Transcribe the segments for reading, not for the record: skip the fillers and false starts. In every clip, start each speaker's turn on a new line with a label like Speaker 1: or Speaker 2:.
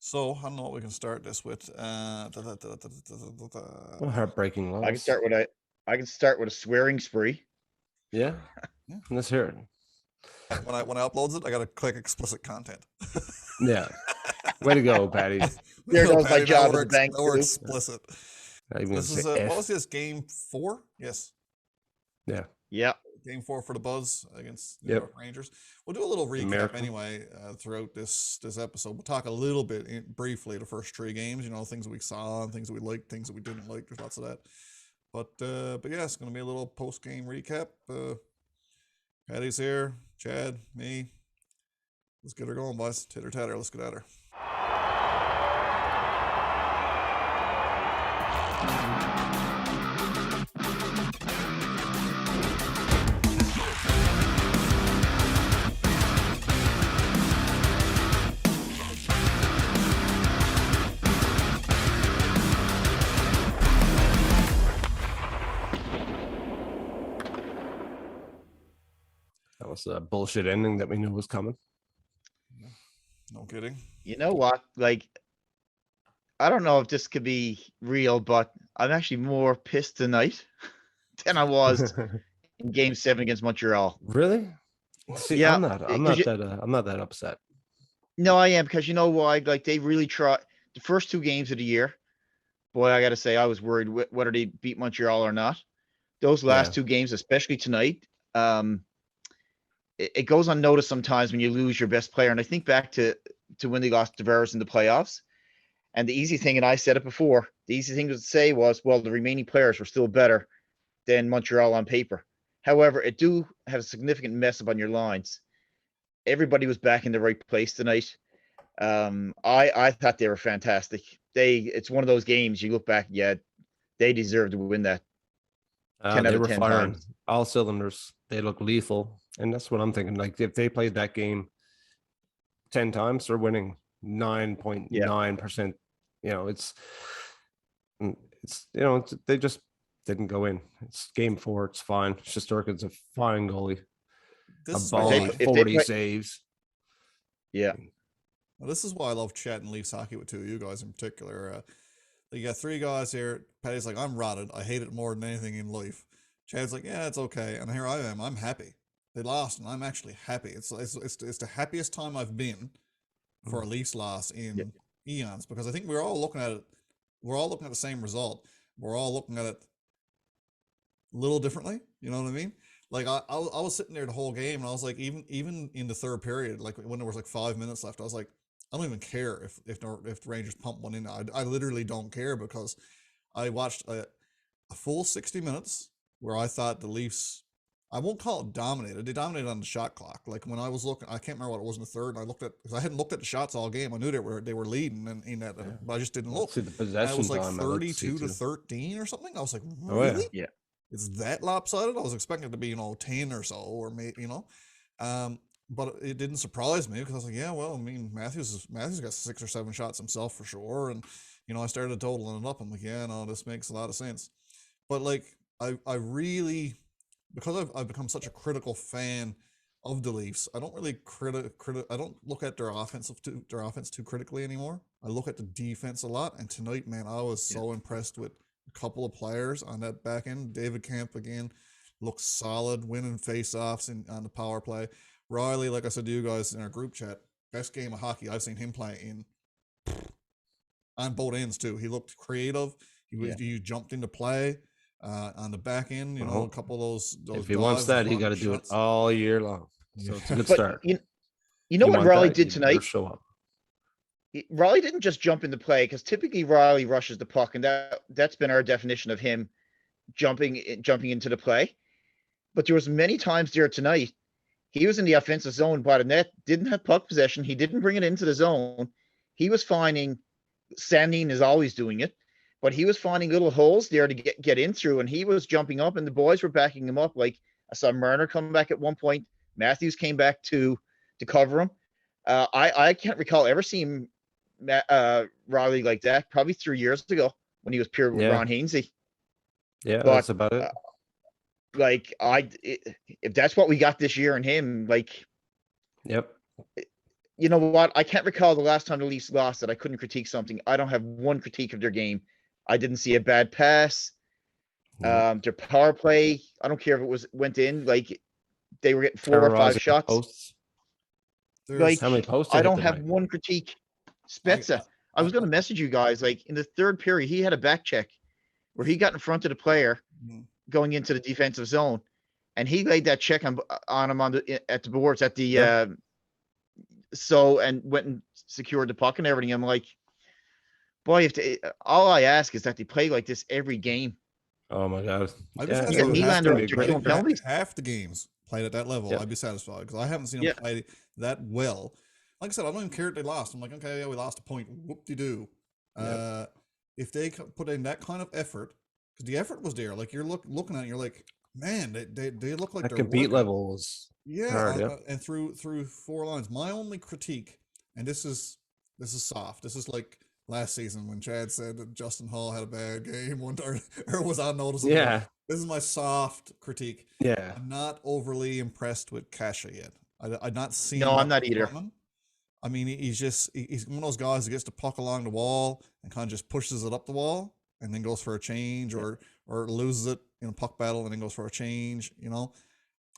Speaker 1: So I don't know what we can start this with.
Speaker 2: Heartbreaking
Speaker 3: I can
Speaker 2: loss.
Speaker 3: start with a swearing spree.
Speaker 2: Yeah.
Speaker 1: Yeah.
Speaker 2: Let's hear it.
Speaker 1: When I uploads it, I gotta click explicit content.
Speaker 2: Yeah. Way to go, Patty.
Speaker 3: There goes my
Speaker 1: Patty,
Speaker 3: job
Speaker 1: now
Speaker 3: at the bank.
Speaker 1: Now we're
Speaker 3: too.
Speaker 1: explicit.
Speaker 2: I even
Speaker 1: This
Speaker 2: say
Speaker 1: is
Speaker 2: F.
Speaker 1: what was this, game 4? Yes,
Speaker 2: Yeah.
Speaker 3: Yeah.
Speaker 1: game 4 for the Buzz against New
Speaker 2: Yep.
Speaker 1: York Rangers. We'll do a little recap
Speaker 2: Miracle.
Speaker 1: anyway throughout this episode. We'll talk a little bit briefly the first 3 games. You know, things we saw and things that we liked, things that we didn't like. There's lots of that. But yeah, it's gonna be a little post game recap. Patty's here, Chad, me. Let's get her going, boys. Titter tatter. Let's get at her.
Speaker 2: That was a bullshit ending that we knew was coming.
Speaker 1: No kidding.
Speaker 3: You know what? Like, I don't know if this could be real, but I'm actually more pissed tonight than I was in Game 7 against Montreal.
Speaker 2: Really? See,
Speaker 3: Yeah,
Speaker 2: I'm not that upset.
Speaker 3: No, I am, because you know why? Like, they really tried the first 2 games of the year. Boy, I got to say, I was worried whether they beat Montreal or not. Those last 2 games, especially tonight, it goes unnoticed sometimes when you lose your best player. And I think back to when they lost to Tavares in the playoffs. And the easy thing, and I said it before, the easy thing to say was, well, the remaining players were still better than Montreal on paper. However, it do have a significant mess up on your lines. Everybody was back in the right place tonight. I thought they were fantastic. It's one of those games you look back, yeah, they deserve to win that. 10 out
Speaker 2: They
Speaker 3: of
Speaker 2: were
Speaker 3: 10
Speaker 2: firing
Speaker 3: times.
Speaker 2: all cylinders. They look lethal, and that's what I'm thinking. Like, if they played that game 10 times, they're winning 9.9%. You know, they just didn't go in. It's game 4. It's fine. Shesterkin's a fine goalie.
Speaker 1: This
Speaker 2: A
Speaker 1: is
Speaker 2: ball,
Speaker 1: why,
Speaker 2: 40 saves.
Speaker 3: Yeah.
Speaker 1: well, this is why I love chatting Leafs hockey with 2 of you guys in particular. You got 3 guys here. Patty's like, I'm rotted. I hate it more than anything in life. Chad's like, yeah, it's okay. And here I am. I'm happy. They lost, and I'm actually happy. It's the happiest time I've been for a Leafs loss in eons, because I think we're all looking at it. We're all looking at the same result. We're all looking at it a little differently. You know what I mean? Like I was sitting there the whole game, and I was like, even in the third period, like when there was like 5 minutes left, I was like, I don't even care if the Rangers pump one in. I literally don't care, because I watched a full 60 minutes where I thought the Leafs, I won't call it dominated. They dominated on the shot clock. Like when I was looking, I can't remember what it was in the third, and I looked at, because I hadn't looked at the shots all game. I knew they were leading in that, but I just didn't look.
Speaker 2: See the
Speaker 1: And
Speaker 2: possession
Speaker 1: it was like
Speaker 2: time.
Speaker 1: 32 to 13 or something. I was like,
Speaker 2: Oh, yeah.
Speaker 1: really?
Speaker 3: Yeah.
Speaker 1: It's that lopsided? I was expecting it to be 10 or so, or maybe but it didn't surprise me, because I was like, yeah, well, I mean, Matthews got 6 or 7 shots himself for sure, and I started totaling it up. I'm like, yeah, no, this makes a lot of sense. But like, I really, because I've become such a critical fan of the Leafs, I don't really I don't look at their offense too critically anymore. I look at the defense a lot, and tonight, man, I was so impressed with a couple of players on that back end. David Kemp again looks solid, winning faceoffs on the power play. Rielly, like I said to you guys in our group chat, best game of hockey I've seen him play in, on both ends too. He looked creative. He jumped into play on the back end. A couple of those.
Speaker 2: If he wants that, he got to do it all year long. So it's a good start.
Speaker 3: You know what Rielly did tonight?
Speaker 2: Show up.
Speaker 3: Rielly didn't just jump into play, because typically Rielly rushes the puck, and that's been our definition of him jumping into the play. But there was many times there tonight he was in the offensive zone by the net, didn't have puck possession. He didn't bring it into the zone. He was finding, Sandin is always doing it, but he was finding little holes there to get in through, and he was jumping up, and the boys were backing him up. Like, I saw Marner come back at one point. Matthews came back to cover him. I can't recall ever seeing Rielly like that, probably 3 years ago when he was pure with Ron Hainsey.
Speaker 2: Yeah, but that's about it.
Speaker 3: If that's what we got this year in him, like,
Speaker 2: yep.
Speaker 3: you know what? I can't recall the last time the Leafs lost that I couldn't critique something. I don't have one critique of their game. I didn't see a bad pass.
Speaker 2: No.
Speaker 3: Their power play, I don't care if it went in, like they were getting 4 or 5
Speaker 2: Terrorizing the
Speaker 3: shots.
Speaker 2: posts.
Speaker 3: Like,
Speaker 2: How many posts they
Speaker 3: I
Speaker 2: hit
Speaker 3: don't have
Speaker 2: tonight?
Speaker 3: one critique.
Speaker 1: I,
Speaker 3: Spezza, I was going to message you guys, like in the third period, he had a back check where he got in front of the player going into the defensive zone, and he laid that check on him at the boards at the and went and secured the puck and everything. I'm like, boy, all I ask is that they play like this every game.
Speaker 2: Oh my god!
Speaker 1: I'd be
Speaker 2: Yeah,
Speaker 3: You got
Speaker 1: satisfied.
Speaker 3: Nylander
Speaker 2: it's gonna be
Speaker 3: killing
Speaker 2: great.
Speaker 3: penalties.
Speaker 1: Half the games played at that level,
Speaker 2: Yeah.
Speaker 1: I'd be satisfied because I haven't seen
Speaker 3: Yeah.
Speaker 1: them play that well. Like I said, I don't even care if they lost. I'm like, okay, yeah, we lost a point. Whoop-de-doo.
Speaker 2: Yeah.
Speaker 1: If they put in that kind of effort, because the effort was there, like you're looking at it, you're like, man, they look like
Speaker 2: That
Speaker 1: they're
Speaker 2: compete
Speaker 1: working.
Speaker 2: level was
Speaker 1: Yeah,
Speaker 2: hard, yeah.
Speaker 1: and through 4 lines. My only critique, and this is soft. This is like last season when Chad said that Justin Hall had a bad game one time or was unnoticeable.
Speaker 2: Yeah.
Speaker 1: This is my soft critique.
Speaker 2: Yeah.
Speaker 1: I'm not overly impressed with Kasha yet. I'd not seen.
Speaker 3: No, I'm
Speaker 1: much
Speaker 3: not either.
Speaker 1: from him. I mean, he's one of those guys who gets the puck along the wall and kind of just pushes it up the wall and then goes for a change or loses it in a puck battle and then goes for a change. You know,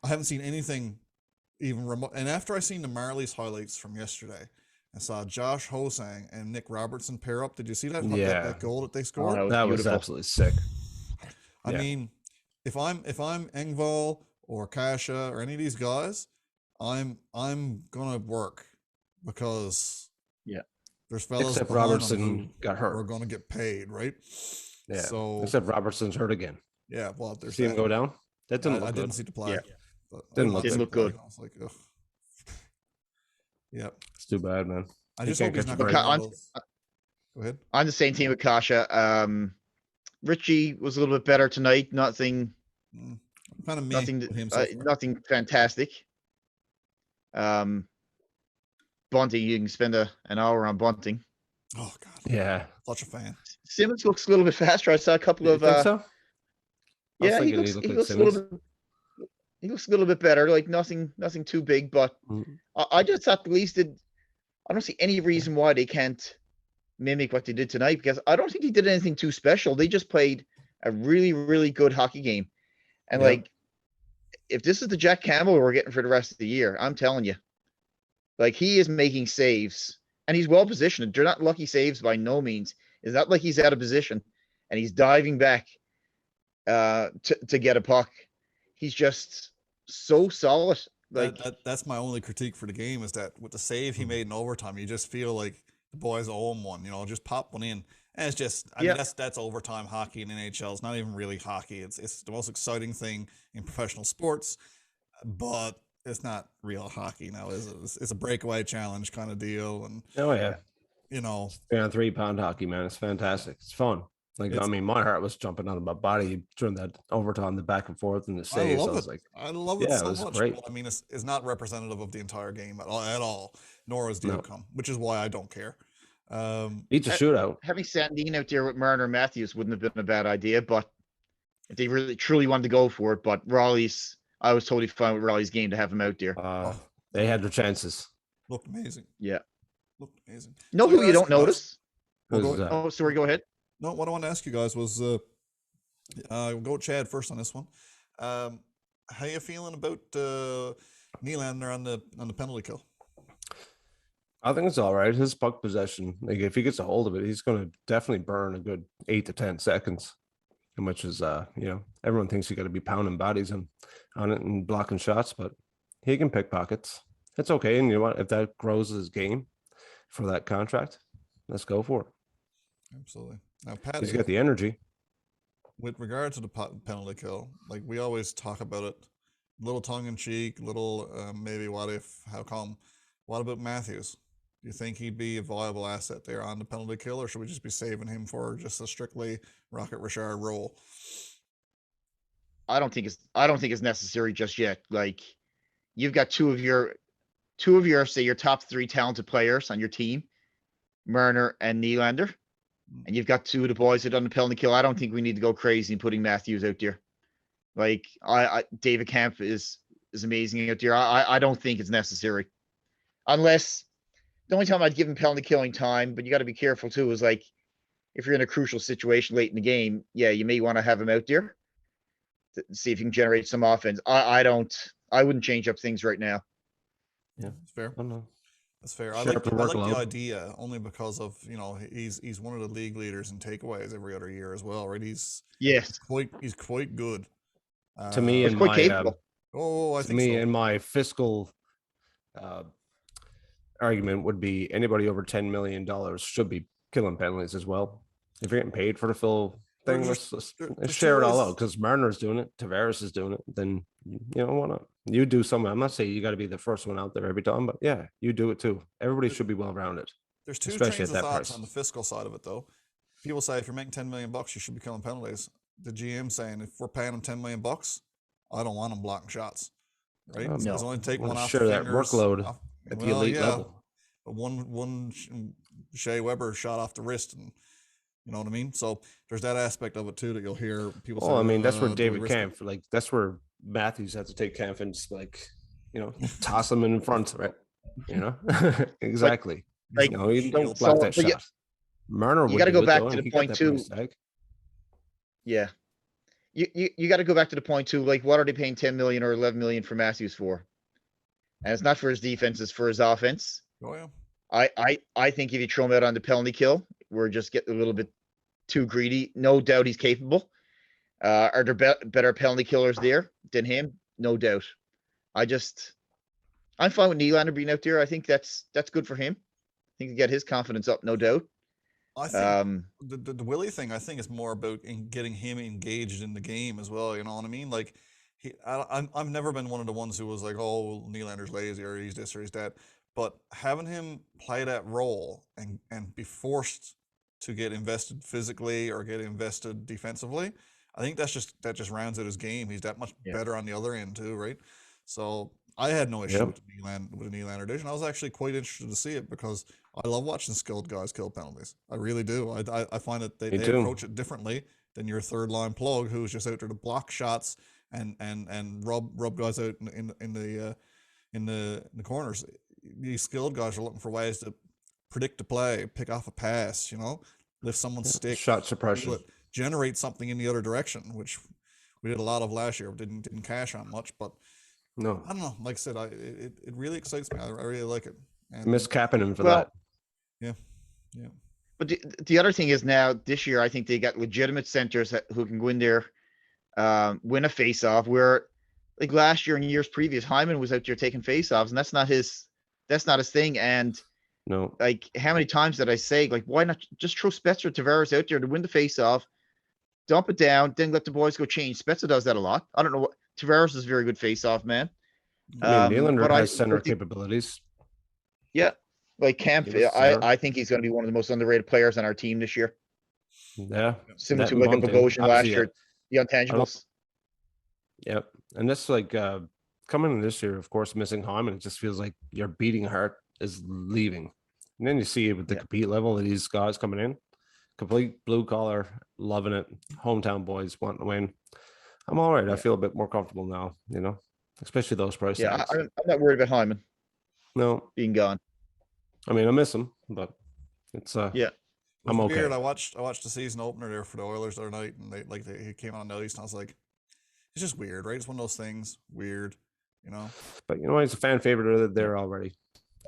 Speaker 1: I haven't seen anything even remote. And after I seen the Marlies highlights from yesterday, I saw Josh Hosang and Nick Robertson pair up. Did you see that?
Speaker 2: Yeah.
Speaker 1: That goal that they scored?
Speaker 3: Oh,
Speaker 2: That was
Speaker 3: beautiful.
Speaker 2: absolutely sick.
Speaker 1: I
Speaker 2: Yeah.
Speaker 1: mean, if I'm Engvall or Kasha or any of these guys, I'm gonna work because there's fellas
Speaker 2: Except
Speaker 1: behind 'em
Speaker 2: Robertson
Speaker 1: who
Speaker 2: got
Speaker 1: are
Speaker 2: hurt.
Speaker 1: gonna get paid, right?
Speaker 2: Yeah.
Speaker 1: So
Speaker 2: Except Robertson's hurt again.
Speaker 1: yeah, well, there's
Speaker 2: See him
Speaker 1: that.
Speaker 2: go down? That didn't look
Speaker 1: I
Speaker 2: good.
Speaker 1: didn't see the play.
Speaker 3: Yeah.
Speaker 1: But I
Speaker 2: Didn't
Speaker 1: watched
Speaker 3: Didn't
Speaker 1: the
Speaker 3: look
Speaker 1: play,
Speaker 3: good.
Speaker 1: and I was like, ugh. Yep.
Speaker 2: It's too bad, man.
Speaker 1: I
Speaker 2: He
Speaker 1: just
Speaker 2: can't
Speaker 1: hope he's
Speaker 2: catch
Speaker 1: not
Speaker 2: a
Speaker 1: gonna
Speaker 2: break.
Speaker 1: be one of those. Go ahead.
Speaker 3: On the same team with Kasha. Richie was a little bit better tonight. Nothing
Speaker 1: Kind of me
Speaker 3: nothing
Speaker 1: with him so far.
Speaker 3: nothing fantastic. Bunting, you can spend an hour on Bunting.
Speaker 1: Oh god,
Speaker 2: Yeah.
Speaker 1: such a fan.
Speaker 3: Simmons looks a little bit faster. I saw a couple
Speaker 2: You
Speaker 3: of
Speaker 2: think so? I was
Speaker 3: yeah, he
Speaker 2: thinking
Speaker 3: looks
Speaker 2: looked
Speaker 3: he
Speaker 2: like
Speaker 3: looks a
Speaker 2: Simmons.
Speaker 3: little bit he looks a little bit better. Like nothing too big, but
Speaker 2: Mm.
Speaker 3: I just thought the Leafs did. I don't see any reason why they can't mimic what they did tonight because I don't think they did anything too special. They just played a really, really good hockey game. And
Speaker 2: Yeah.
Speaker 3: like, if this is the Jack Campbell we're getting for the rest of the year, I'm telling you, like he is making saves and he's well positioned. They're not lucky saves by no means. It's not like he's out of position and he's diving back to get a puck. He's just so solid. Like
Speaker 1: That's my only critique for the game is that with the save he made in overtime, you just feel like the boys owe him one. You know, just pop one in, and it's just I mean that's overtime hockey in NHL. It's not even really hockey. It's the most exciting thing in professional sports, but it's not real hockey now, is it? It's a breakaway challenge kind of deal, and
Speaker 2: Oh yeah.
Speaker 1: you know,
Speaker 2: 3-on-3 hockey, man. It's fantastic. It's fun. Like I mean, my heart was jumping out of my body during that overtime, the back and forth, and the saves. I was like,
Speaker 1: I love it
Speaker 2: yeah,
Speaker 1: so
Speaker 2: it was
Speaker 1: much.
Speaker 2: great.
Speaker 1: But I mean, it's not representative of the entire game at all, nor is the
Speaker 2: No.
Speaker 1: outcome, which is why I don't care.
Speaker 2: Beats a shootout.
Speaker 3: having Sandin out there with Marner and Matthews wouldn't have been a bad idea, but if they really truly wanted to go for it, but I was totally fine with Raleigh's game to have him out there.
Speaker 2: They had their chances.
Speaker 1: Looked amazing.
Speaker 3: Yeah.
Speaker 1: Looked amazing.
Speaker 3: You know
Speaker 1: So I
Speaker 3: who
Speaker 1: gotta
Speaker 3: you
Speaker 1: ask
Speaker 3: don't
Speaker 1: guys-
Speaker 3: notice?
Speaker 2: Who's that?
Speaker 3: Oh, sorry, go ahead.
Speaker 1: No, what I want to ask you guys was, we'll go with Chad first on this one. How you feeling about Nylander on the penalty kill?
Speaker 2: I think it's all right. His puck possession, like if he gets a hold of it, he's going to definitely burn a good 8 to 10 seconds. Which is, everyone thinks you got to be pounding bodies on it and blocking shots, but he can pick pockets. It's okay. And you know what? If that grows his game for that contract, let's go for it.
Speaker 1: Absolutely. Now, Patty,
Speaker 2: He's got the energy.
Speaker 1: with regard to the penalty kill, like we always talk about it, little tongue in cheek, little maybe what if, how come? What about Matthews? Do you think he'd be a viable asset there on the penalty kill, or should we just be saving him for just a strictly Rocket Richard role?
Speaker 3: I don't think it's necessary just yet. Like you've got two of your say your top 3 talented players on your team, Marner and Nylander, and you've got 2 of the boys that done the penalty kill. I don't think we need to go crazy and putting Matthews out there. Like David Camp is amazing out there. I don't think it's necessary, unless the only time I'd give him penalty killing time, but you got to be careful too, is like if you're in a crucial situation late in the game, yeah, you may want to have him out there to see if you can generate some offense. I wouldn't change up things right now.
Speaker 2: Yeah,
Speaker 1: It's fair.
Speaker 2: I don't know.
Speaker 1: That's fair.
Speaker 2: Share up the
Speaker 1: I like the
Speaker 2: workload.
Speaker 1: idea only because of, he's one of the league leaders in takeaways every other year as well, right? He's
Speaker 3: Yes,
Speaker 1: quite good.
Speaker 2: To me,
Speaker 3: it's
Speaker 2: in
Speaker 3: quite
Speaker 2: my
Speaker 3: capable.
Speaker 1: I
Speaker 2: to
Speaker 1: think
Speaker 2: me,
Speaker 1: so.
Speaker 2: in my fiscal argument would be anybody over $10 million should be killing penalties as well. If you're getting paid for the full thing, let's
Speaker 1: there's
Speaker 2: share
Speaker 1: two
Speaker 2: it all
Speaker 1: ways.
Speaker 2: out, because Marner's doing it, Tavares is doing it. Then why not? You do something. I'm not saying you got to be the first one out there every time, but yeah, you do it too. Everybody should be well rounded.
Speaker 1: There's two
Speaker 2: especially
Speaker 1: trains
Speaker 2: at
Speaker 1: of
Speaker 2: that
Speaker 1: thoughts
Speaker 2: price.
Speaker 1: on the fiscal side of it, though. People say if you're making $10 million, you should be killing penalties. The GM saying if we're paying him $10 million, I don't want him blocking shots. Right?
Speaker 2: No.
Speaker 1: He's only take
Speaker 2: Wanna
Speaker 1: one off
Speaker 2: share
Speaker 1: the
Speaker 2: that
Speaker 1: fingers.
Speaker 2: workload at the elite level.
Speaker 1: But one Shea Weber shot off the wrist, and you know what I mean. So there's that aspect of it too that you'll hear people say.
Speaker 2: Well, I mean, that's where
Speaker 1: "Do we
Speaker 2: David
Speaker 1: risk it?"
Speaker 2: Camp, that's where Matthews had to take Camp and just toss him in front, right? Exactly.
Speaker 3: Like,
Speaker 2: You don't
Speaker 1: Shield.
Speaker 2: block that
Speaker 3: but
Speaker 2: shot. Marner
Speaker 3: you
Speaker 2: would
Speaker 3: gotta
Speaker 2: do
Speaker 3: go
Speaker 2: it,
Speaker 3: back
Speaker 2: though,
Speaker 3: to
Speaker 2: and
Speaker 3: the
Speaker 2: he got
Speaker 3: point
Speaker 2: that
Speaker 3: too.
Speaker 2: price tag.
Speaker 3: Yeah. You got to go back to the point too. Like, what are they paying 10 million or 11 million for Matthews for? And it's not for his defense; it's for his offense.
Speaker 1: Oh yeah.
Speaker 3: I think if you throw him out on the penalty kill, we're just getting a little bit too greedy. No doubt he's capable. Are there better penalty killers there than him? No doubt. I'm fine with Nylander being out there. I think that's good for him. I think to get his confidence up, no doubt.
Speaker 1: I think the Willie thing, I think, is more about getting him engaged in the game as well. You know what I mean? Like, I've never been one of the ones who was like, oh, Nylander's lazy or he's this or he's that. But having him play that role and be forced to get invested physically or get invested defensively, I think that just rounds out his game. He's that much better on the other end too, right? So I had no issue with the Nylander addition. I was actually quite interested to see it because I love watching skilled guys kill penalties. I really do. I find that they approach it differently than your third line plug who's just out there to block shots and rub guys out in the corners. These skilled guys are looking for ways to predict a play, pick off a pass, lift someone's stick,
Speaker 2: shot suppression,
Speaker 1: generate something in the other direction, which we did a lot of last year. Didn't cash on much, but
Speaker 2: no,
Speaker 1: I don't know. Like I said, it really excites me. I really like it. And
Speaker 2: miss capping him for that.
Speaker 1: Yeah.
Speaker 3: But the other thing is now this year, I think they got legitimate centers who can go in there, win a face-off. Where like last year and years previous, Hyman was out there taking face-offs, and that's not his thing. And
Speaker 2: no,
Speaker 3: like how many times did I say, like, why not just throw Spezza Tavares out there to win the face-off, dump it down, then let the boys go change? Spezza does that a lot. I don't know what Tavares is a very good face-off man.
Speaker 2: I mean, Nylander has center capabilities.
Speaker 3: Yeah, like Camp, I think he's going to be one of the most underrated players on our team this year.
Speaker 2: Yeah,
Speaker 3: similar to like a Bogosian last year. The intangibles.
Speaker 2: Yep, and this coming in this year, of course, missing Hyman, it just feels like your beating heart is leaving. And then you see it with the compete level of these guys coming in, complete blue collar, loving it, hometown boys wanting to win. I'm all right. I feel a bit more comfortable now, especially those price tags.
Speaker 3: I'm not worried about Hyman.
Speaker 2: No,
Speaker 3: being gone.
Speaker 2: I mean, I miss him, but it's I'm okay.
Speaker 1: Weird. I watched the season opener there for the Oilers the other night, and he came on the ice, and I was like, it's just weird, right? It's one of those things, weird,
Speaker 2: But he's a fan favorite there already,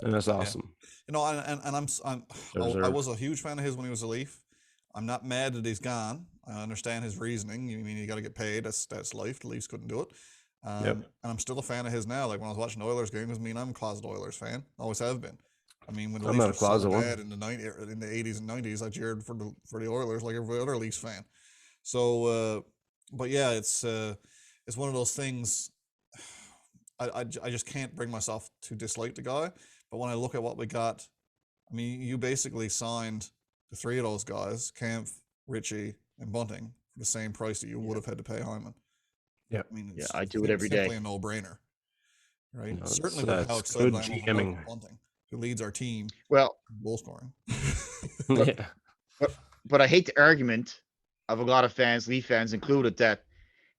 Speaker 2: and that's awesome.
Speaker 1: And I was a huge fan of his when he was a Leaf. I'm not mad that he's gone. I understand his reasoning. You mean you got to get paid? That's life. The Leafs couldn't do it. And I'm still a fan of his now. Like when I was watching the Oilers games, I'm a closet Oilers fan. Always have been. I mean, when the Leafs were so bad in the 80s and 90s, I cheered for the Oilers like every other Leafs fan. So, but yeah, it's one of those things. I just can't bring myself to dislike the guy. But when I look at what we got, I mean, you basically signed the three of those guys, Kampf, Ritchie, and Bunting, for the same price that you would have had to pay Hyman.
Speaker 2: Yeah,
Speaker 1: I mean,
Speaker 3: I do it every day.
Speaker 1: Simply a no-brainer, right?
Speaker 2: No,
Speaker 1: certainly with how excited I am about Bunting, who leads our team.
Speaker 3: Well,
Speaker 1: goal scoring.
Speaker 3: but I hate the argument of a lot of fans, Leaf fans included, that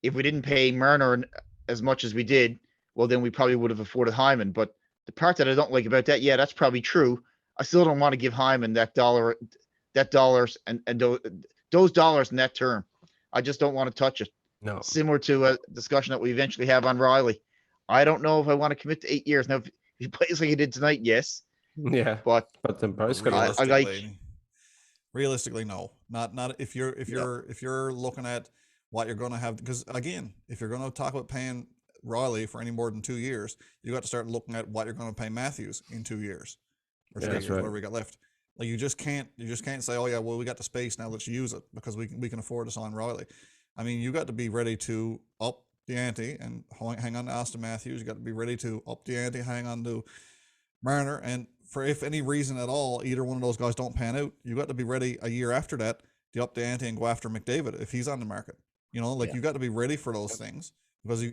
Speaker 3: if we didn't pay Marner as much as we did, well, then we probably would have afforded Hyman. But the part that I don't like about that, that's probably true. I still don't want to give Hyman that dollars and those dollars in that term. I just don't want to touch it.
Speaker 2: No.
Speaker 3: Similar to a discussion that we eventually have on Rielly. I don't know if I want to commit to 8 years. Now, if he plays like he did tonight, yes.
Speaker 2: Yeah.
Speaker 3: But
Speaker 2: then Bryce got
Speaker 3: I like.
Speaker 1: Realistically, no. Not if you're looking at what you're going to have, because again, if you're going to talk about paying Rielly for any more than 2 years, you got to start looking at what you're going to pay Matthews in 2 years or 3 years, whatever we got left. Like you just can't say, oh yeah, well we got the space now, let's use it because we can afford to sign Rielly. I mean, you got to be ready to up the ante and hang on to Austin Matthews. You got to be ready to up the ante, hang on to Marner, and for if any reason at all, either one of those guys don't pan out, you got to be ready a year after that to up the ante and go after McDavid if he's on the market. You got to be ready for those things because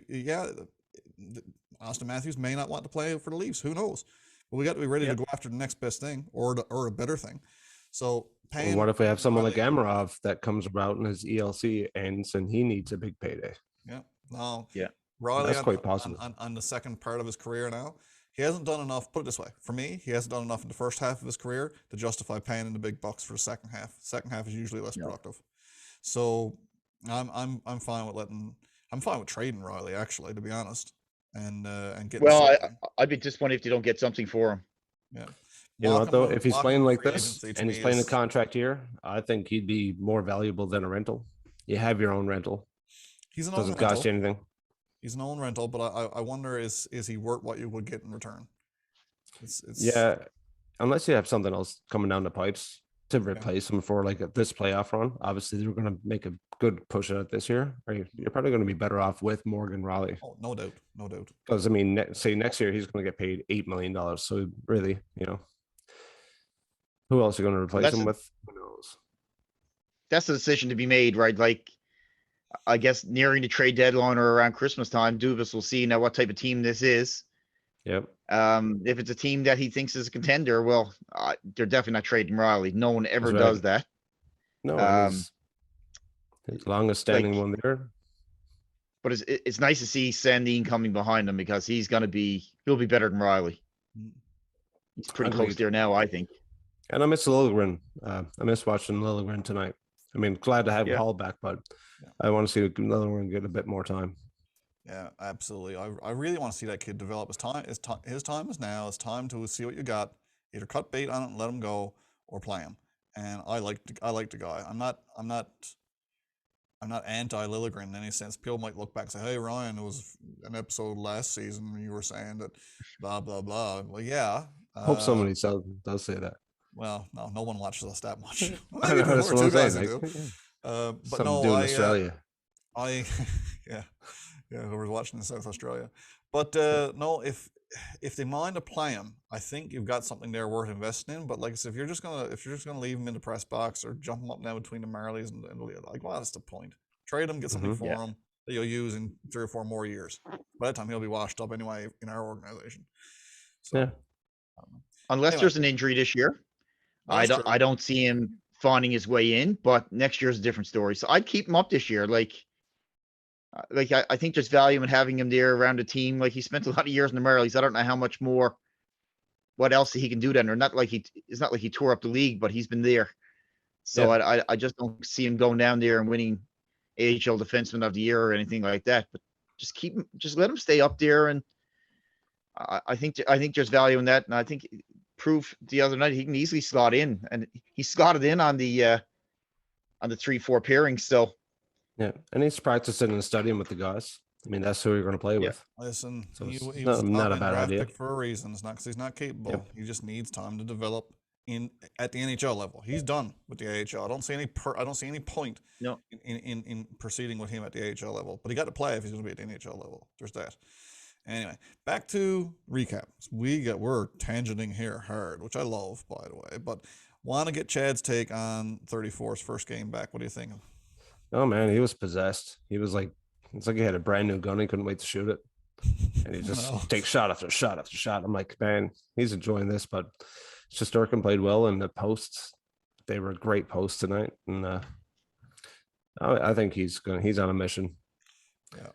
Speaker 1: Austin Matthews may not want to play for the Leafs. Who knows? But we got to be ready to go after the next best thing or a better thing. So paying.
Speaker 2: What if we have someone like Amarov that comes about and his ELC ends and he needs a big payday?
Speaker 1: Yeah. No.
Speaker 3: Yeah.
Speaker 1: Rielly,
Speaker 2: that's quite possible.
Speaker 1: On the second part of his career now, he hasn't done enough. Put it this way, for me, he hasn't done enough in the first half of his career to justify paying in the big bucks for the second half. Second half is usually less productive. So I'm fine with trading Rielly, actually, to be honest, and getting.
Speaker 3: Well, I'd be disappointed if they don't get something for him.
Speaker 1: Yeah.
Speaker 2: You know what, though? If he's playing like this and he's playing a contract year, I think he'd be more valuable than a rental. You have your own rental. Doesn't cost you anything.
Speaker 1: He's an own rental, but I wonder is he worth what you would get in return?
Speaker 2: Yeah, unless you have something else coming down the pipes to replace him for like this playoff run. Obviously, they're going to make a good push at it this year. You're probably going to be better off with Morgan Rielly.
Speaker 1: Oh, no doubt.
Speaker 2: Because I mean, say next year he's going to get paid $8 million. So really, who else are you going to replace him with? Who knows?
Speaker 3: That's the decision to be made, right? Like, I guess nearing the trade deadline or around Christmas time, Dubas will see now what type of team this is.
Speaker 2: Yep.
Speaker 3: If it's a team that he thinks is a contender, well, they're definitely not trading Rielly. No one ever does that.
Speaker 2: No, his longest standing one there.
Speaker 3: But it's nice to see Sandin coming behind him because he'll be better than Rielly. He's pretty close there now, I think.
Speaker 2: And I miss Liljegren. I miss watching Liljegren tonight. I mean, glad to have Hall back, but I want to see Liljegren get a bit more time.
Speaker 1: Yeah, absolutely. I really want to see that kid develop. His time is now. It's time to see what you got. Either cut bait on it and let him go, or play him. And I like the guy. I'm not anti Liljegren in any sense. People might look back and say, "Hey, Ryan, it was an episode last season where you were saying that blah blah blah." Well, yeah.
Speaker 2: Hope somebody does say that.
Speaker 1: Well, no one watches us that much.
Speaker 2: I know, that's what I'm saying.
Speaker 1: But no,
Speaker 2: Australia.
Speaker 1: Whoever's watching in South Australia. But no, if they mind to play him, I think you've got something there worth investing in. But like I said, if you're just gonna leave him in the press box or jump him up now between the Marlies and like, well, that's the point. Trade him, get something for him that you'll use in 3 or 4 more years. By that time, he'll be washed up anyway in our organization. So,
Speaker 3: unless there's an injury this year, I don't see him finding his way in. But next year's a different story. So I'd keep him up this year. I think there's value in having him there around the team. Like, he spent a lot of years in the Marlies. I don't know how much more, what else he can do then. Or it's not like he tore up the league, but he's been there. So I just don't see him going down there and winning AHL Defenseman of the Year or anything like that. But just let him stay up there. And I think there's value in that. And I think proved the other night he can easily slot in, and he slotted in on the 3-4 pairing. So.
Speaker 2: Yeah, and he's practicing and studying with the guys. I mean, that's who you're going to play with.
Speaker 1: Listen,
Speaker 2: so
Speaker 1: he
Speaker 2: was not a bad idea
Speaker 1: for a reason. It's not because he's not capable. Yep. He just needs time to develop at the NHL level. He's done with the AHL. I don't see any point in proceeding with him at the AHL level. But he got to play if he's going to be at the NHL level. There's that. Anyway, back to recaps. We're tangenting here hard, which I love, by the way. But want to get Chad's take on 34's first game back. What do you think?
Speaker 2: Oh man, he was possessed. He was like, it's like he had a brand new gun. He couldn't wait to shoot it, and he just takes shot after shot after shot. I'm like, man, he's enjoying this. But Shesterkin played well, and the posts, they were great posts tonight. And I think he's on a mission.
Speaker 1: Yeah.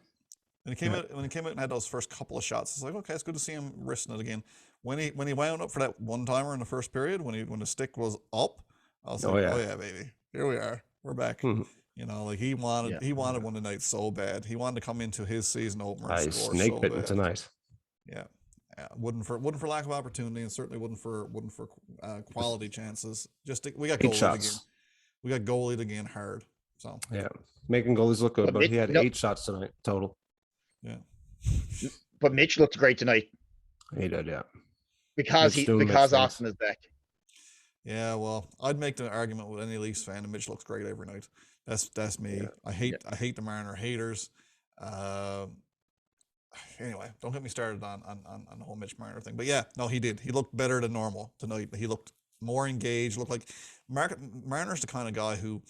Speaker 1: When he came out and had those first couple of shots, it's like, okay, it's good to see him risking it again. when he wound up for that one timer in the first period, when the stick was up, I was
Speaker 2: Oh,
Speaker 1: like,
Speaker 2: yeah.
Speaker 1: oh yeah, baby, here we are, we're back.
Speaker 2: Mhm.
Speaker 1: You know, like he wanted one tonight so bad. He wanted to come into his season opener and
Speaker 2: He's
Speaker 1: score
Speaker 2: snake
Speaker 1: so
Speaker 2: bitten
Speaker 1: bad.
Speaker 2: tonight.
Speaker 1: Yeah. Wouldn't for lack of opportunity, and certainly wouldn't for quality chances. We got
Speaker 2: 8
Speaker 1: goalied
Speaker 2: shots.
Speaker 1: again. We got goalied again hard. So
Speaker 2: Yeah, making goalies look good,
Speaker 3: But
Speaker 2: but he had
Speaker 3: no-
Speaker 2: 8 shots tonight total.
Speaker 1: yeah,
Speaker 3: But Mitch looked great tonight
Speaker 2: He did, yeah.
Speaker 3: because
Speaker 2: Mitch doing Mitch things.
Speaker 3: Austin is back.
Speaker 1: yeah. Well, I'd make the argument with any Leafs fan, and Mitch looks great every night. That's me.
Speaker 2: Yeah.
Speaker 1: I hate the Marner haters. Anyway, don't get me started on the whole Mitch Marner thing. But yeah, no, he did. He looked better than normal tonight. He looked more engaged. Looked like Marner's the kind of guy who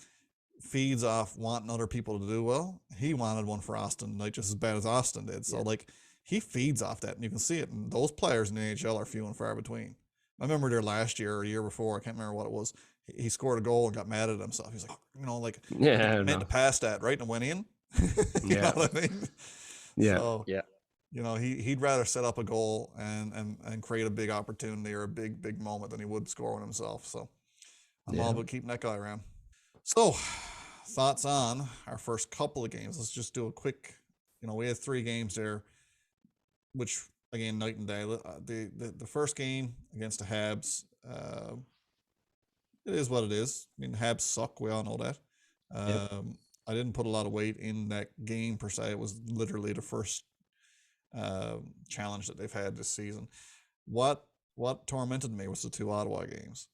Speaker 1: feeds off wanting other people to do well. He wanted one for Austin tonight just as bad as Austin did. So like he feeds off that, and you can see it. And those players in the NHL are few and far between. I remember there last year or a year before, I can't remember what it was. He scored a goal and got mad at himself. He's like, meant to pass that, right? And went in. You know what I mean?
Speaker 2: Yeah.
Speaker 1: So, he'd rather set up a goal and create a big opportunity or a big moment than he would score one himself. So I'm all about keeping that guy around. So thoughts on our first couple of games. Let's just do a quick, we had 3 games there, which again, night and day. The first game against the Habs, it is what it is. I mean, the Habs suck. We all know that. I didn't put a lot of weight in that game per se. It was literally the first challenge that they've had this season. What tormented me was the 2 Ottawa games,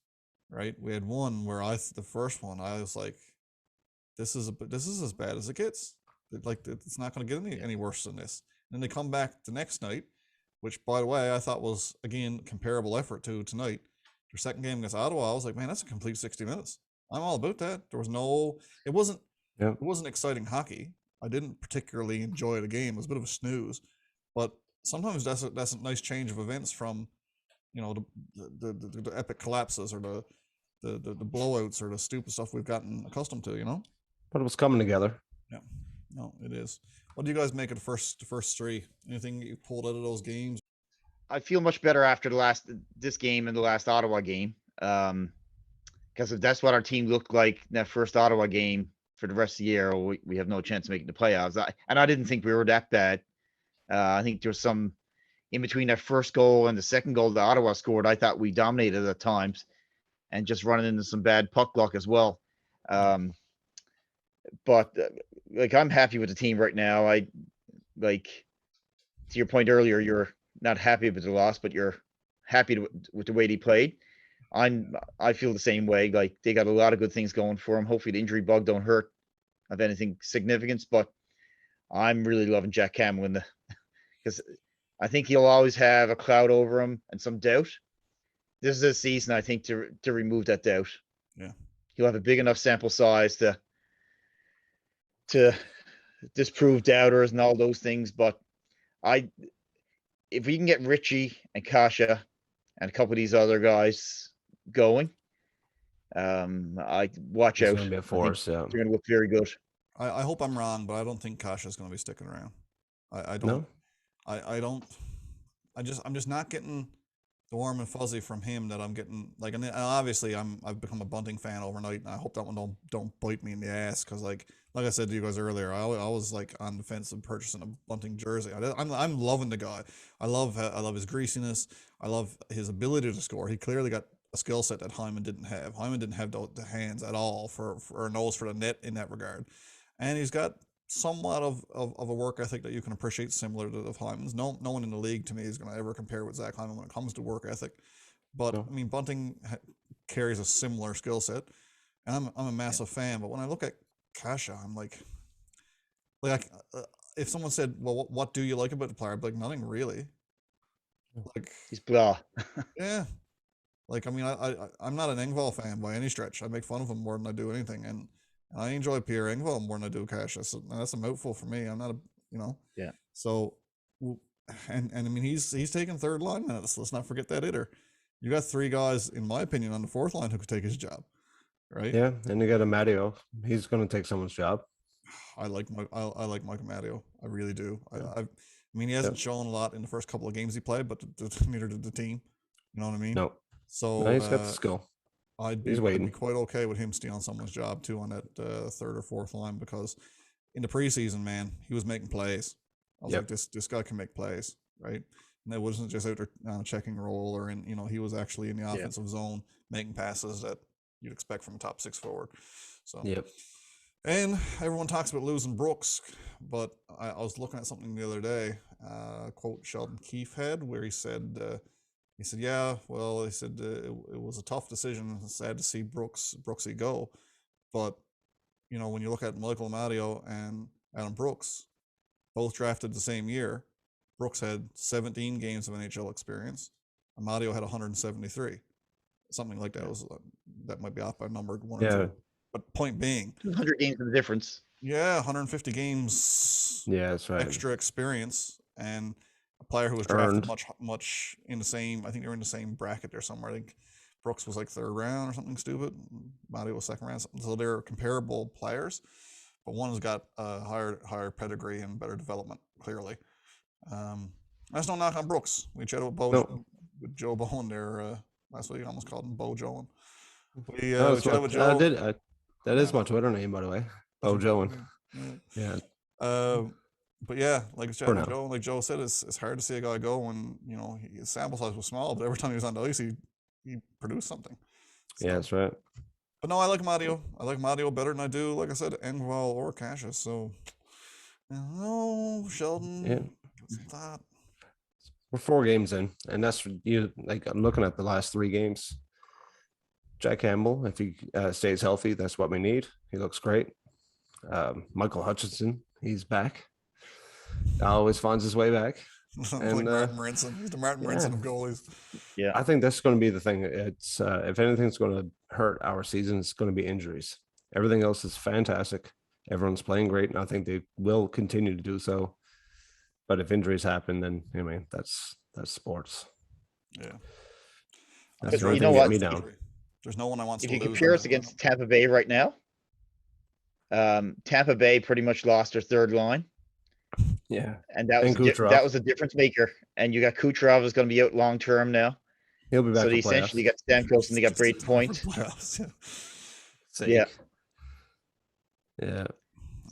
Speaker 1: right? We had one where the first one I was like, this is as bad as it gets. Like it's not going to get any worse than this. And then they come back the next night, which by the way I thought was again comparable effort to tonight. Their second game against Ottawa, I was like, man, that's a complete 60 minutes. I'm all about that. It wasn't exciting hockey. I didn't particularly enjoy the game. It was a bit of a snooze, but sometimes that's a nice change of events from, the epic collapses or the blowouts or the stupid stuff we've gotten accustomed to,
Speaker 2: But it was coming together.
Speaker 1: Yeah, no, it is. What do you guys make of the first 3? Anything you pulled out of those games?
Speaker 3: I feel much better after this game and the last Ottawa game. Because if that's what our team looked like in that first Ottawa game for the rest of the year, we have no chance of making the playoffs. I didn't think we were that bad. I think there was some in between that first goal and the second goal that Ottawa scored. I thought we dominated at times and just running into some bad puck luck as well. But I'm happy with the team right now. I to your point earlier, you're not happy with the loss, but you're happy with the way they played. I feel the same way. Like they got a lot of good things going for them. Hopefully the injury bug don't hurt of anything significance, but I'm really loving Jack Campbell because I think he'll always have a cloud over him and some doubt. This is a season, I think, to remove that doubt.
Speaker 1: Yeah.
Speaker 3: He'll have a big enough sample size to disprove doubters and all those things. But if we can get Richie and Kasha and a couple of these other guys going, I watch out.
Speaker 2: It's going to be a force. Yeah.
Speaker 3: They're going to look very good.
Speaker 1: I hope I'm wrong, but I don't think Kasha's going to be sticking around. I don't.
Speaker 2: No?
Speaker 1: I don't. I'm just not getting the warm and fuzzy from him that I'm getting. Like, and obviously I've become a Bunting fan overnight, and I hope that one don't bite me in the ass because like I said to you guys earlier, I was like on the fence of purchasing a Bunting jersey. I'm loving the guy. I love his greasiness. I love his ability to score. He clearly got a skill set that Hyman didn't have. Hyman didn't have the hands at all for a nose for the net in that regard, and he's got somewhat of a work ethic that you can appreciate similar to Hyman's. No one in the league to me is going to ever compare with Zach Hyman when it comes to work ethic. But
Speaker 2: No.
Speaker 1: I mean, Bunting carries a similar skill set, and I'm a massive fan. But when I look at Kasha, I'm like if someone said, "Well, what do you like about the player?" I'd be like, nothing really. Like
Speaker 3: He's blah.
Speaker 1: yeah, like I mean, I'm not an Engvall fan by any stretch. I make fun of him more than I do anything, and I enjoy Pierre Engvall more than I do Kasha. So that's a mouthful for me. I'm not
Speaker 3: Yeah.
Speaker 1: So, and I mean, he's taking third line minutes. Let's not forget that either. You got 3 guys, in my opinion, on the fourth line who could take his job, right?
Speaker 2: Yeah, and you got a Matteo. He's going to take someone's job.
Speaker 1: I like Mike Matteo. I really do.
Speaker 2: Yeah.
Speaker 1: I mean, he hasn't shown a lot in the first couple of games he played, but neither did the team. You know what I mean?
Speaker 2: No,
Speaker 1: So
Speaker 2: he's got the skill.
Speaker 1: I'd
Speaker 2: He's
Speaker 1: be
Speaker 2: waiting.
Speaker 1: quite okay with him stealing someone's job too on that third or fourth line, because in the preseason, man, he was making plays. I was like, this guy can make plays, right? And it wasn't just out there on a checking role or in, he was actually in the offensive zone making passes that you'd expect from a top six forward. So, and everyone talks about losing Brooks, but I was looking at something the other day, quote Sheldon Keefe had, where he said, yeah, well, he said it was a tough decision. It's sad to see Brooksy go, but when you look at Michael Amadio and Adam Brooks, both drafted the same year. Brooks had 17 games of NHL experience. Amadio had 173. Something like that. That might be off by a number, one or two. But point being,
Speaker 3: 200 games of the difference.
Speaker 1: Yeah, 150 games.
Speaker 2: Yeah, that's right.
Speaker 1: Extra experience, and a player who was drafted much in the same. I think they were in the same bracket there somewhere. I think Brooks was like third round or something stupid. Mario was second round. So they're comparable players, but one has got a higher pedigree and better development. Clearly, that's no knock on Brooks. We chatted with Joe Bowen there last week. I almost called him Bo Joan. We chatted with Joe.
Speaker 2: That is my Twitter name, by the way. Bo Joan. Yeah.
Speaker 1: But yeah, like Joe, like Joe said, it's hard to see a guy go when his sample size was small, but every time he was on the ice, he produced something.
Speaker 2: So, yeah, that's right.
Speaker 1: But no, I like Mario. I like Mario better than I do, like I said, Engvall or Cassius. So no, Sheldon. Yeah.
Speaker 2: We're 4 games in, and that's you. Like I'm looking at the last 3 games. Jack Campbell, if he stays healthy, that's what we need. He looks great. Michael Hutchinson, he's back. Always finds his way back.
Speaker 1: And like Martin Marinson. He's the Martin Marinson of goalies.
Speaker 2: Yeah, I think that's going to be the thing. It's if anything's going to hurt our season, it's going to be injuries. Everything else is fantastic. Everyone's playing great, and I think they will continue to do so. But if injuries happen, then that's sports.
Speaker 1: Yeah,
Speaker 2: that's the only thing that get me down.
Speaker 1: There's no one I want to lose.
Speaker 3: If you compare us against Tampa Bay right now, Tampa Bay pretty much lost their third line.
Speaker 2: Yeah,
Speaker 3: and that was a difference maker. And you got Kucherov is going to be out long term now.
Speaker 2: He'll be back.
Speaker 3: So they essentially got Stamkos and they got Brayden Point. Yeah.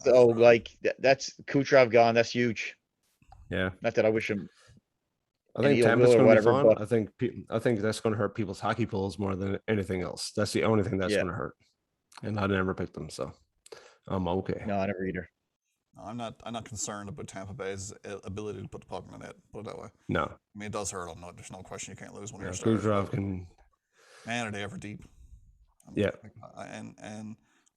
Speaker 3: So like that's Kucherov gone. That's huge.
Speaker 2: Yeah.
Speaker 3: Not that I wish him.
Speaker 2: I think Tampa's going to be fun. I think that's going to hurt people's hockey pools more than anything else. That's the only thing that's going to hurt. And I never picked them, so I'm okay.
Speaker 3: No, I never either.
Speaker 1: No, I'm not concerned about Tampa Bay's ability to put the puck in the net. Put it that way.
Speaker 2: No,
Speaker 1: I mean it does hurt them. No, there's no question you can't lose when you're
Speaker 2: Kucherov can.
Speaker 1: Man, are they ever deep? And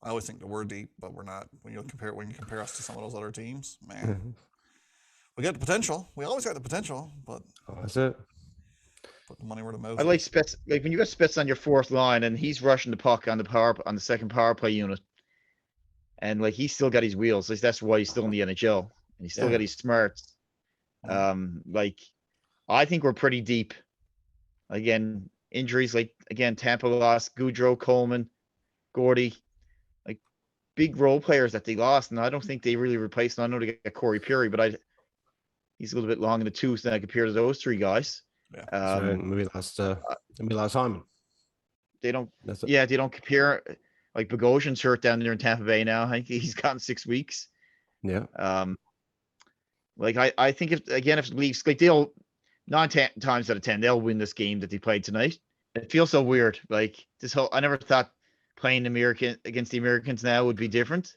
Speaker 1: I always think that we're deep, but we're not. When you compare us to some of those other teams, man. We got the potential. We always got the potential, but
Speaker 2: that's it.
Speaker 1: Put the money where the mouth.
Speaker 3: I like Spitz. Like when you got Spitz on your fourth line and he's rushing the puck on the second power play unit, and like he's still got his wheels. Like that's why he's still in the NHL, and he's still got his smarts. Like I think we're pretty deep. Again, injuries Tampa lost Goudreau, Coleman, Gordy, like big role players that they lost, and I don't think they really replaced them. I know they got Corey Perry, but he's a little bit long in the tooth than I compared to those 3 guys.
Speaker 2: Yeah, maybe last time.
Speaker 3: They don't. Yeah, they don't compare. Like Bogosian's hurt down there in Tampa Bay now. I think he's gotten 6 weeks.
Speaker 2: Yeah.
Speaker 3: Like I think if Leafs like they'll 9 times out of 10 they'll win this game that they played tonight. It feels so weird. Like this whole I never thought playing against the Americans now would be different.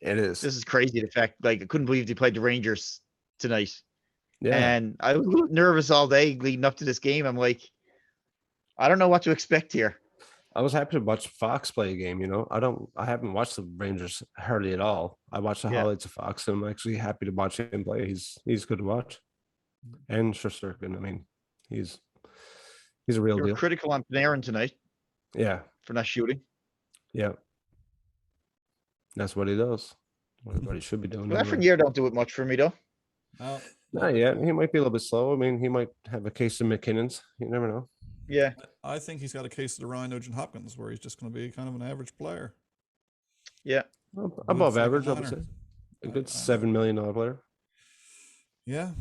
Speaker 2: It is.
Speaker 3: This is crazy. The fact like I couldn't believe they played the Rangers tonight.
Speaker 2: Yeah.
Speaker 3: And I was a little nervous all day leading up to this game. I'm like, I don't know what to expect here.
Speaker 2: I was happy to watch Fox play a game. I haven't watched the Rangers hardly at all. I watched the highlights of Fox, and I'm actually happy to watch him play. He's good to watch. And Shesterkin, I mean, he's a real deal.
Speaker 3: Critical on Panarin tonight.
Speaker 2: Yeah.
Speaker 3: For not shooting.
Speaker 2: Yeah. That's what he does. What everybody should be doing.
Speaker 3: Lafreniere don't do it much for me though.
Speaker 2: Not yet. He might be a little bit slow. I mean, he might have a case of McKinnon's. You never know.
Speaker 3: Yeah.
Speaker 1: I think he's got a case of the Ryan Nugent Hopkins where he's just going to be kind of an average player.
Speaker 3: Yeah.
Speaker 2: Above average, I would say. A good $7 million player.
Speaker 1: Yeah,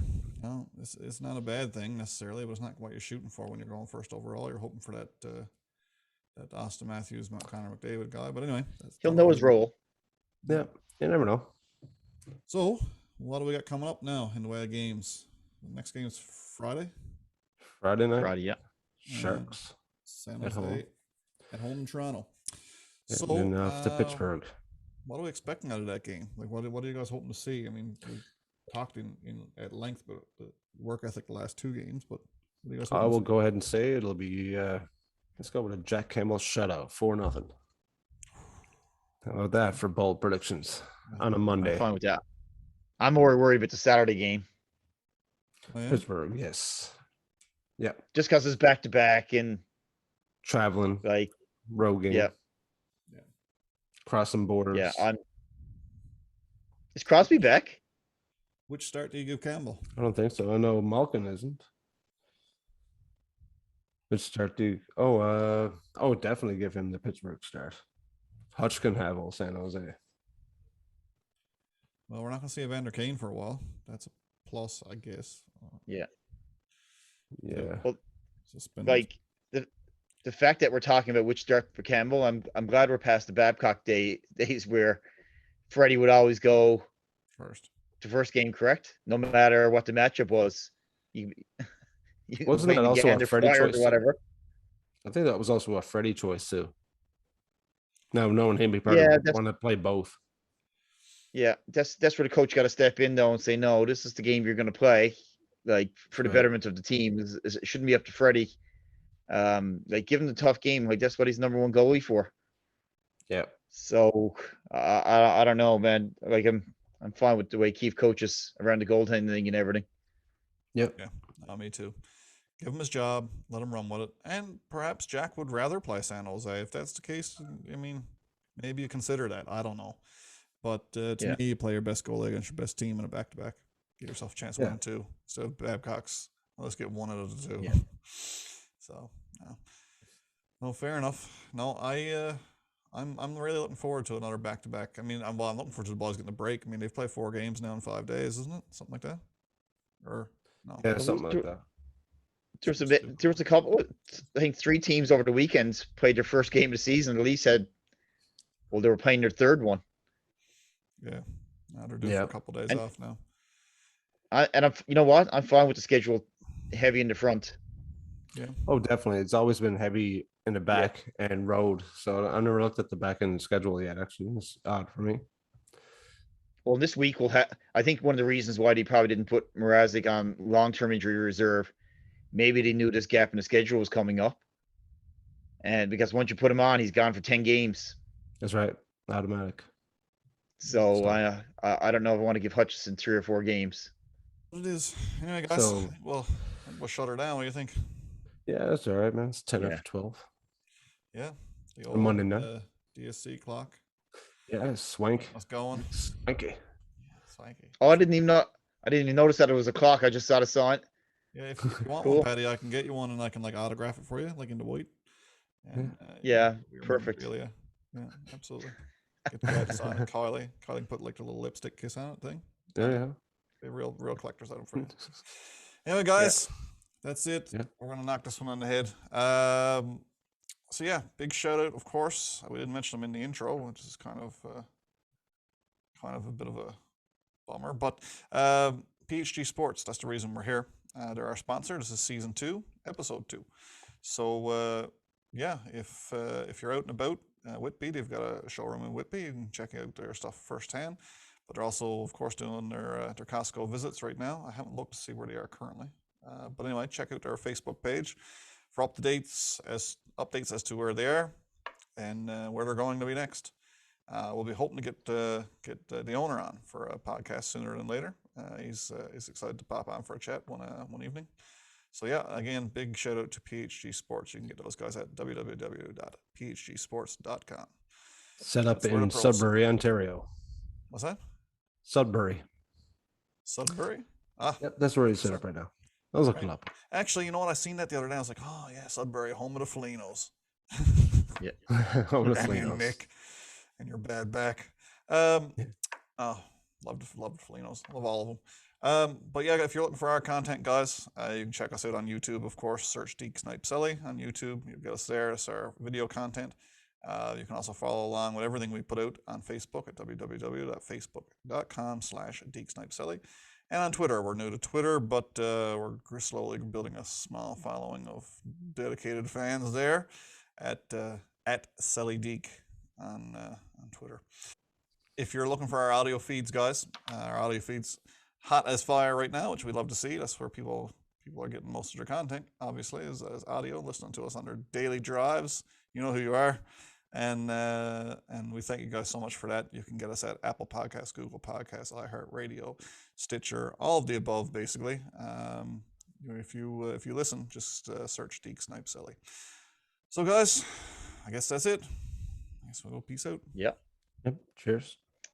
Speaker 1: no, it's not a bad thing necessarily, but it's not what you're shooting for when you're going first overall. You're hoping for that Austin Matthews, Connor McDavid guy. But anyway, that's
Speaker 3: He'll
Speaker 1: not
Speaker 3: know
Speaker 1: always
Speaker 3: his
Speaker 1: good.
Speaker 3: role.
Speaker 2: Yeah, you never know.
Speaker 1: So, what do we got coming up now in the way of games? The next game is Friday.
Speaker 2: Friday night,
Speaker 3: Friday, yeah.
Speaker 2: Sharks
Speaker 1: San
Speaker 2: at
Speaker 1: Jose
Speaker 2: home.
Speaker 1: at home in Toronto. So,
Speaker 2: Getting off to Pittsburgh.
Speaker 1: what are we expecting out of that game? Like, what are you guys hoping to see? I mean, we talked in at length about the work ethic the last two games, but what are you guys hoping
Speaker 2: I will
Speaker 1: to see?
Speaker 2: go ahead and say it'll be. Let's go with a Jack Campbell shutout, 4-0. How about that for bold predictions on a
Speaker 3: I'm
Speaker 2: Monday?
Speaker 3: fine with that. I'm more worried about the Saturday game.
Speaker 1: Oh, yeah?
Speaker 2: Pittsburgh, yes. Yeah,
Speaker 3: Just because it's back to back and
Speaker 2: traveling,
Speaker 3: like,
Speaker 2: road game,
Speaker 3: yeah,
Speaker 2: crossing borders.
Speaker 3: yeah. Is Crosby back?
Speaker 1: Which start do you give Campbell?
Speaker 2: I don't think so. I know Malkin isn't. Which start do? Definitely give him the Pittsburgh start. Hutch can have all San Jose.
Speaker 1: Well, we're not going to see Evander Kane for a while. That's a plus, I guess.
Speaker 3: Yeah.
Speaker 2: Yeah.
Speaker 3: Well,
Speaker 1: Suspended.
Speaker 3: like the fact that we're talking about which start for Campbell, I'm glad we're past the Babcock days where Freddie would always go
Speaker 1: first.
Speaker 3: to first game, correct? No matter what the matchup was. You
Speaker 2: Wasn't that also a Freddie choice?
Speaker 3: Or whatever.
Speaker 2: I think that was also a Freddie choice too. Now, knowing him, he
Speaker 3: Yeah,
Speaker 2: probably want to play both.
Speaker 3: Yeah, that's where the coach got to step in though and say, no, this is the game you're going to play. Like for the
Speaker 2: Right.
Speaker 3: betterment of the team, it shouldn't be up to Freddie. Like give him the tough game. Like that's what he's number one goalie for.
Speaker 2: Yeah.
Speaker 3: So I don't know, man. Like I'm fine with the way Keefe coaches around the goaltending and everything.
Speaker 2: Yep.
Speaker 1: Yeah, me too. Give him his job, let him run with it, and perhaps Jack would rather play San Jose. If that's the case, I mean, maybe you consider that. I don't know, but to
Speaker 3: Yeah.
Speaker 1: me, you play your best goalie against your best team in a back-to-back. Give yourself a chance
Speaker 2: Yeah.
Speaker 1: winning two instead of Babcock's. Let's get one out of the two.
Speaker 3: Yeah.
Speaker 1: So, no, fair enough. No, I'm really looking forward to another back-to-back. I mean, I'm looking forward to the boys getting a break. I mean, they've played 4 games now in 5 days, isn't it? Something like that, or no?
Speaker 2: Yeah, something like that.
Speaker 3: There was a couple. I think 3 teams over the weekends played their first game of the season. At least said, well, they were playing their third one.
Speaker 1: Yeah, now they're due for a couple days off now.
Speaker 3: You know what? I'm fine with the schedule heavy in the front.
Speaker 1: Yeah.
Speaker 2: Oh, definitely. It's always been heavy in the back and road. So I never looked at the back end schedule yet. Actually, it's odd for me.
Speaker 3: Well, this week we'll have. I think one of the reasons why they probably didn't put Mrazek on long-term injury reserve, maybe they knew this gap in the schedule was coming up, and because once you put him on, he's gone for 10 games.
Speaker 2: That's right, automatic.
Speaker 3: So I don't know if I want to give Hutchison 3 or 4 games.
Speaker 1: It is. Anyway, guys.
Speaker 2: So-
Speaker 1: Well, we'll shut her down. What do you think?
Speaker 2: Yeah, that's all right, man. It's 10
Speaker 3: Yeah.
Speaker 2: after 12.
Speaker 1: Yeah. The
Speaker 2: On Monday night.
Speaker 1: DSC clock.
Speaker 2: Yeah, swank.
Speaker 1: What's going?
Speaker 2: Swanky.
Speaker 1: Swanky.
Speaker 3: Oh, I didn't even notice that it was a clock. I just saw it.
Speaker 1: Yeah, if you want
Speaker 3: Cool.
Speaker 1: one, Patty, I can get you one and I can like autograph it for you, like into white. And,
Speaker 3: Yeah,
Speaker 1: your
Speaker 3: perfect.
Speaker 1: memorabilia. Yeah, absolutely. Get the guy to sign it. Kylie can put like the little lipstick kiss on it thing.
Speaker 2: Yeah.
Speaker 1: A real collector's item for you. Anyway, guys, that's it.
Speaker 2: Yeah.
Speaker 1: We're gonna knock this one on the head. So yeah, big shout out, of course. We didn't mention them in the intro, which is kind of a bit of a bummer. But PHG Sports, that's the reason we're here. They're our sponsor. This is season 2, episode 2. So yeah, if you're out and about Whitby, they've got a showroom in Whitby. You can check out their stuff firsthand. But they're also, of course, doing their Costco visits right now. I haven't looked to see where they are currently. But anyway, check out their Facebook page for updates as to where they are and where they're going to be next. We'll be hoping to get the owner on for a podcast sooner than later. He's excited to pop on for a chat one evening. So yeah, again, big shout out to PHG Sports. You can get those guys at www.phgsports.com.
Speaker 2: Set up
Speaker 1: That's where the
Speaker 2: in
Speaker 1: pros-
Speaker 2: Sudbury, Ontario.
Speaker 1: What's that?
Speaker 2: Sudbury.
Speaker 1: Sudbury?
Speaker 2: Yep, that's where he's set up right now. I was looking up.
Speaker 1: Actually, you know what? I seen that the other day. I was like, oh yeah, Sudbury, home of the Felinos.
Speaker 2: Honestly,
Speaker 1: And Nick and your bad back. Oh, love the Felinos. Love all of them. But yeah, if you're looking for our content, guys, you can check us out on YouTube, of course. Search Deke Snipe Silly on YouTube. You'll get us there. It's our video content. You can also follow along with everything we put out on Facebook at www.facebook.com/DekeSnipeSilly. And on Twitter, we're new to Twitter, but we're slowly building a small following of dedicated fans there at SillyDeke on Twitter. If you're looking for our audio feeds, guys, our audio feeds hot as fire right now, which we love to see. That's where people are getting most of their content, obviously, is audio, listening to us on their daily drives. You know who you are. And we thank you guys so much for that. You can get us at Apple Podcasts, Google Podcasts, iHeartRadio, Stitcher, all of the above, basically. If you listen, just search Deke Snipe Silly. So, guys, I guess that's it. I guess we'll go peace out.
Speaker 3: Yep.
Speaker 2: Yep. Cheers.